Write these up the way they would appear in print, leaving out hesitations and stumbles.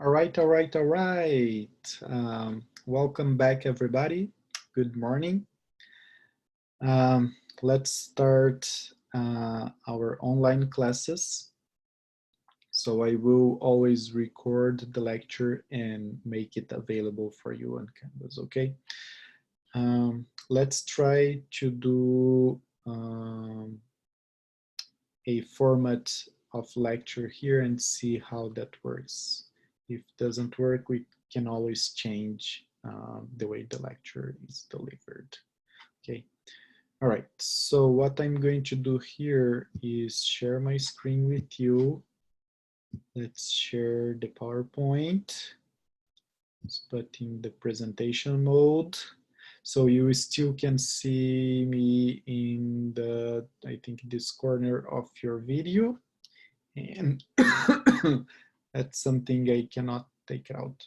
All right, all right, all right. Welcome back, everybody. Good morning. Um, let's start our online classes. So I will always record the lecture and make it available for you on Canvas, okay? Let's try to do a format of lecture here and see how that works. If it doesn't work, we can always change the way the lecture is delivered. Okay. All right. So what I'm going to do here is share my screen with you. Let's share the PowerPoint. Let's put in the presentation mode. So you still can see me in the, I think, this corner of your video. And that's something I cannot take out.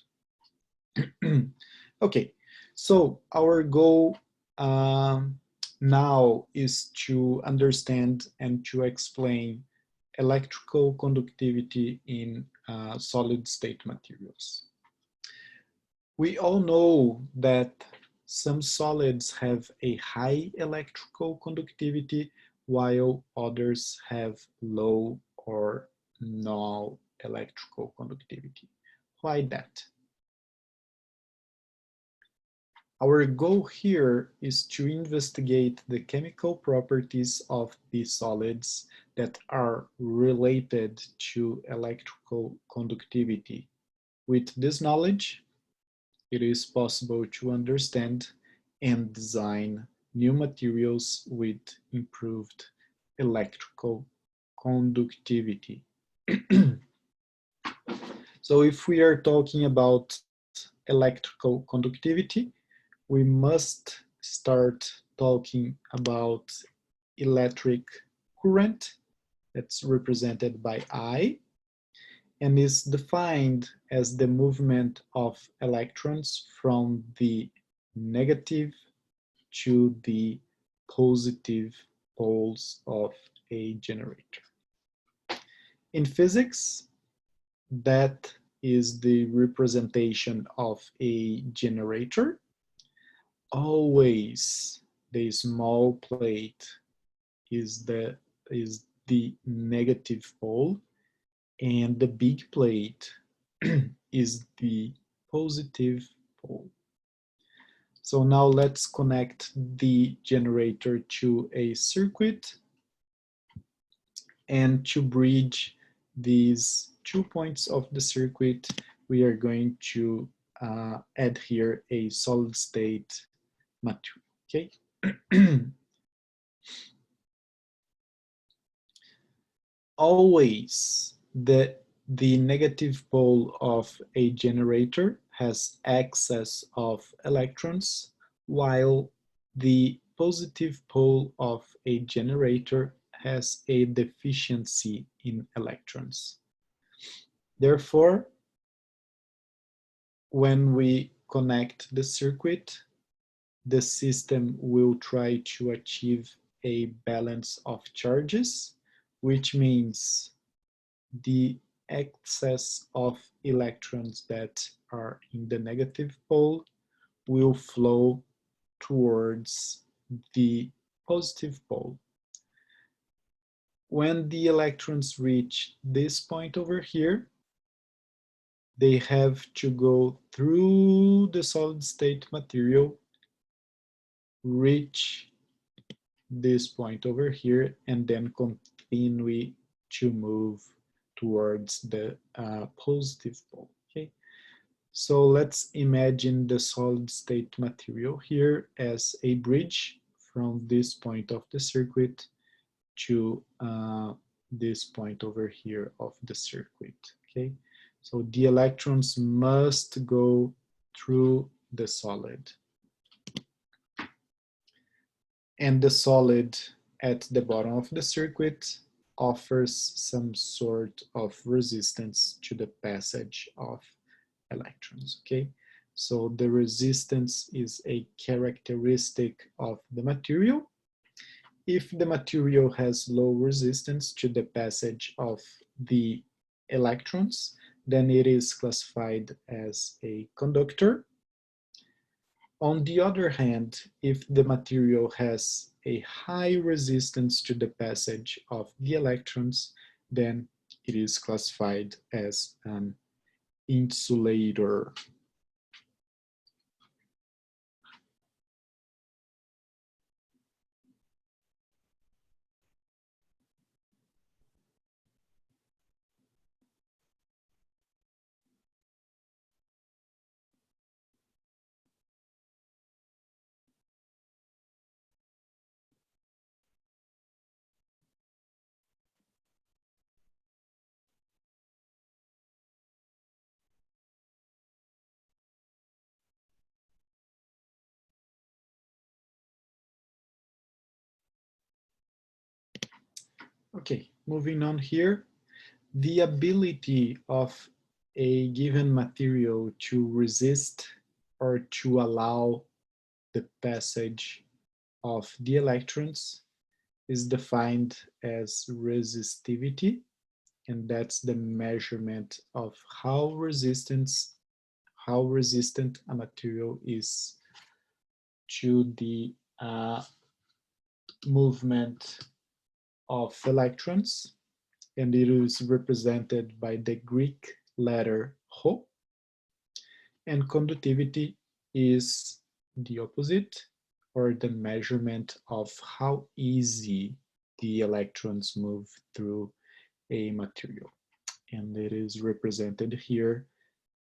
Okay, so our goal now is to understand and to explain electrical conductivity in solid state materials. We all know that some solids have a high electrical conductivity while others have low or no electrical conductivity. Why that? Our goal here is to investigate the chemical properties of these solids that are related to electrical conductivity. With this knowledge, it is possible to understand and design new materials with improved electrical conductivity. So if we are talking about electrical conductivity, we must start talking about electric current that's represented by I and is defined as the movement of electrons from the negative to the positive poles of a generator. In physics, that is the representation of a generator. Always the small plate is the negative pole and the big plate is the positive pole. So now let's connect the generator to a circuit, and to bridge these 2 points of the circuit, we are going to add here a solid state material, okay? Always the negative pole of a generator has excess of electrons, while the positive pole of a generator has a deficiency in electrons. Therefore, when we connect the circuit, the system will try to achieve a balance of charges, which means the excess of electrons that are in the negative pole will flow towards the positive pole. When the electrons reach this point over here, they have to go through the solid state material, reach this point over here, and then continue to move towards the positive pole, okay? So let's imagine the solid state material here as a bridge from this point of the circuit to this point over here of the circuit, okay? So the electrons must go through the solid. And the solid at the bottom of the circuit offers some sort of resistance to the passage of electrons, okay? So the resistance is a characteristic of the material. If the material has low resistance to the passage of the electrons, then it is classified as a conductor. On the other hand, if the material has a high resistance to the passage of the electrons, then it is classified as an insulator. Okay, moving on here. The ability of a given material to resist or to allow the passage of the electrons is defined as resistivity, and that's the measurement of how resistant a material is to the movement of electrons, and it is represented by the Greek letter Rho, and conductivity is the opposite, or the measurement of how easy the electrons move through a material. And it is represented here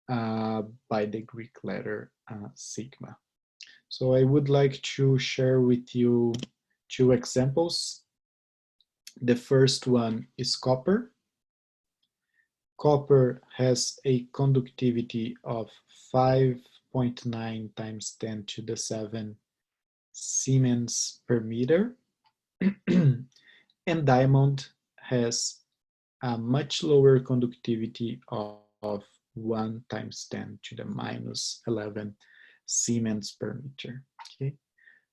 by the Greek letter sigma. So I would like to share with you two examples. The first one is copper. Copper has a conductivity of 5.9 times 10 to the 7 Siemens per meter. And diamond has a much lower conductivity of 1 times 10 to the minus 11 Siemens per meter. Okay,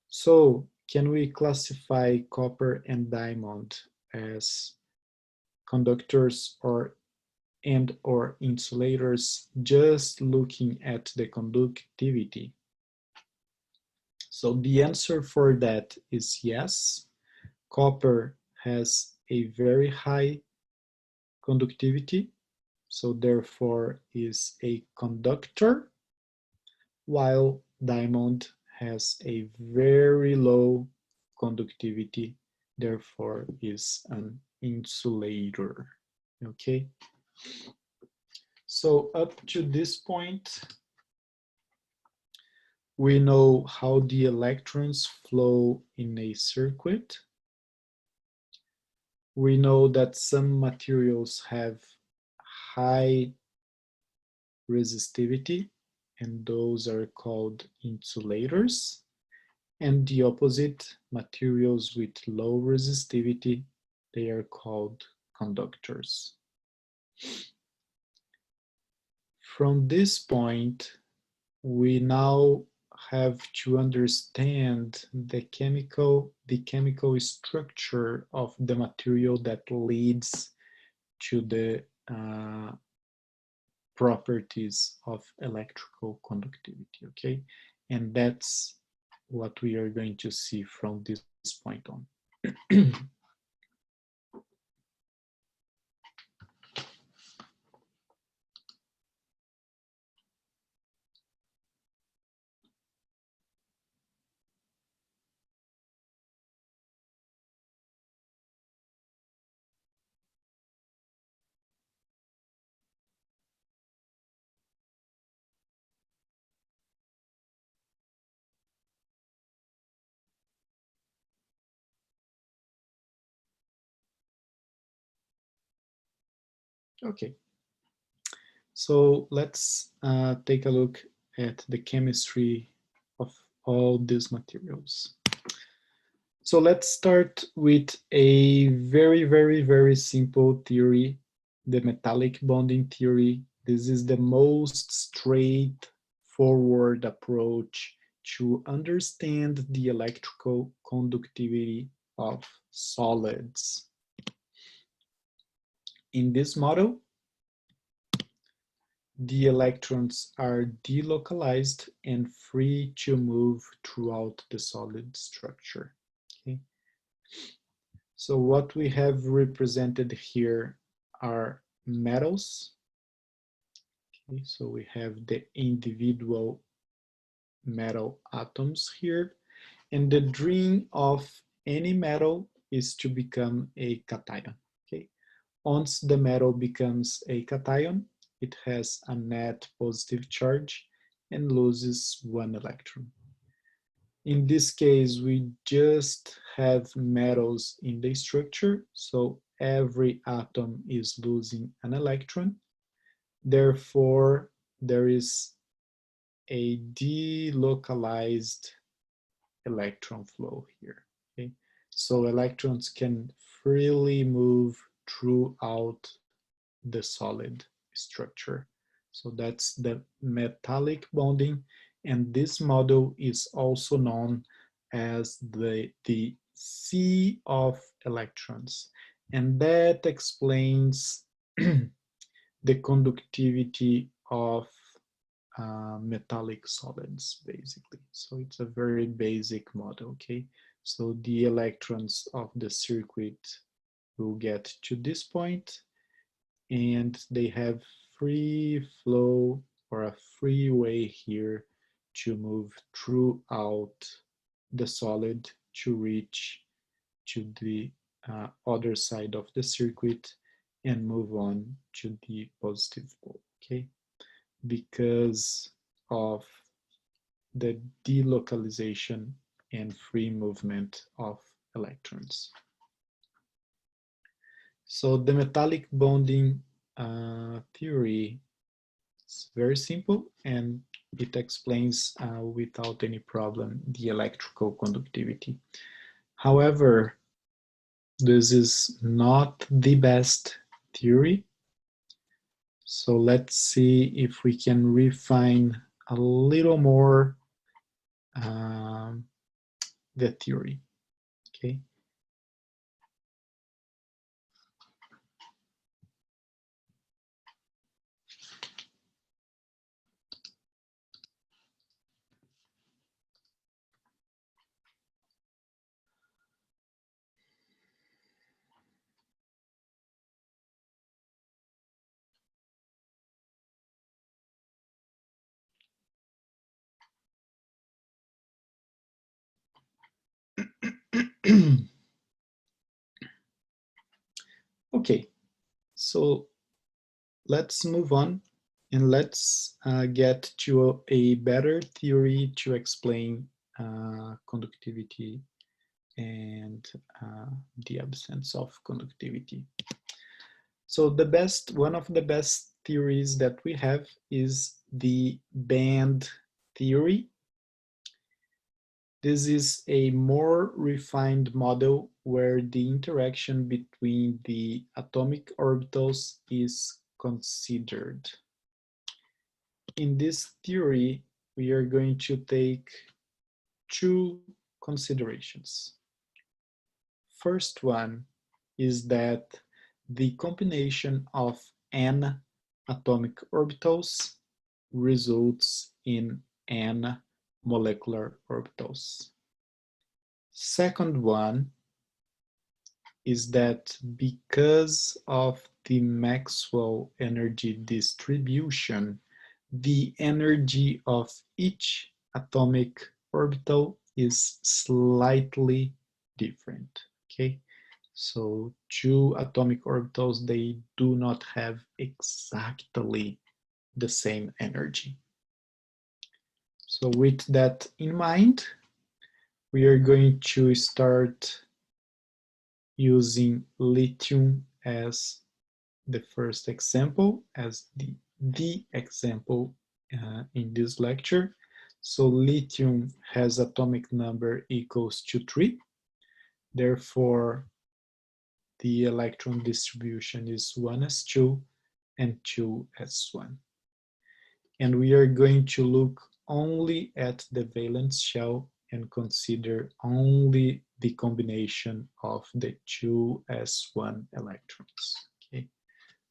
so can we classify copper and diamond as conductors or insulators just looking at the conductivity? So the answer for that is yes. Copper has a very high conductivity, so therefore is a conductor, while diamond has a very low conductivity, therefore is an insulator. Okay, so up to this point, we know how the electrons flow in a circuit. We know that some materials have high resistivity, and those are called insulators. And the opposite, materials with low resistivity, they are called conductors. From this point, we now have to understand the chemical structure of the material that leads to the properties of electrical conductivity, okay? And that's what we are going to see from this point on. Okay, so let's take a look at the chemistry of all these materials. So let's start with a very simple theory, the metallic bonding theory. This is the most straightforward approach to understand the electrical conductivity of solids. In this model, the electrons are delocalized and free to move throughout the solid structure. Okay. So what we have represented here are metals. Okay, so we have the individual metal atoms here, and the dream of any metal is to become a cation. Okay, once the metal becomes a cation, it has a net positive charge and loses one electron. In this case, we just have metals in the structure, so every atom is losing an electron. Therefore, there is a delocalized electron flow here. Okay? So electrons can freely move throughout the solid structure. So that's the metallic bonding, and this model is also known as the sea of electrons. And that explains the conductivity of metallic solids, basically. So it's a very basic model, okay? So the electrons of the circuit will get to this point, and they have free flow or a free way here to move throughout the solid to reach to the other side of the circuit and move on to the positive pole, okay? Because of the delocalization and free movement of electrons. So the metallic bonding theory is very simple, and it explains without any problem the electrical conductivity. However, this is not the best theory. So let's see if we can refine a little more the theory, okay? Okay, so let's move on and let's get to a better theory to explain conductivity and the absence of conductivity. So one of the best theories that we have is the band theory. This is a more refined model where the interaction between the atomic orbitals is considered. In this theory, we are going to take two considerations. First one is that the combination of n atomic orbitals results in n molecular orbitals. Second one is that because of the Maxwell energy distribution, the energy of each atomic orbital is slightly different, okay? So two atomic orbitals, they do not have exactly the same energy. So with that in mind, we are going to start using lithium as the first example, as the example in this lecture. So lithium has atomic number equals to 3. Therefore, the electron distribution is 1s2 and 2s1. And we are going to look only at the valence shell and consider only the combination of the 2s1 electrons. Okay.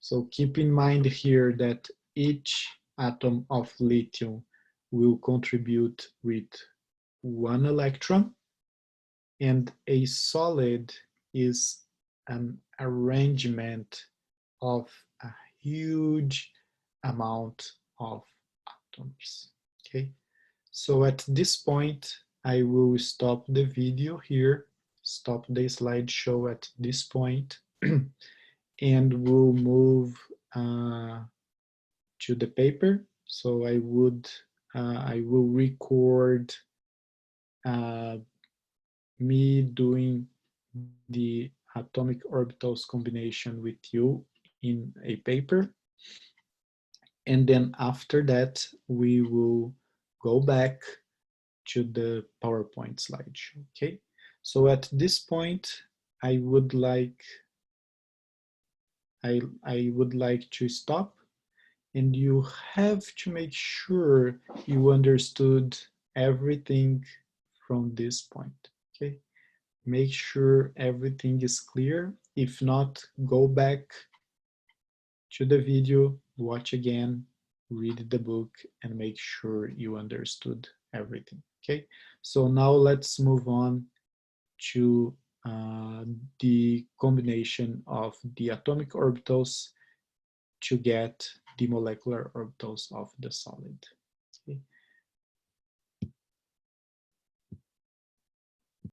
So keep in mind here that each atom of lithium will contribute with one electron, and a solid is an arrangement of a huge amount of atoms. Okay, so at this point, I will stop the video here, stop the slideshow at this point, and we'll move to the paper. So I will record uh, me doing the atomic orbitals combination with you in a paper. And then after that, we will go back to the PowerPoint slideshow, okay? So at this point, I would like I would like to stop, and you have to make sure you understood everything from this point, okay? Make sure everything is clear. If not, go back to the video, watch again, read the book, and make sure you understood everything, okay? So now let's move on to the combination of the atomic orbitals to get the molecular orbitals of the solid.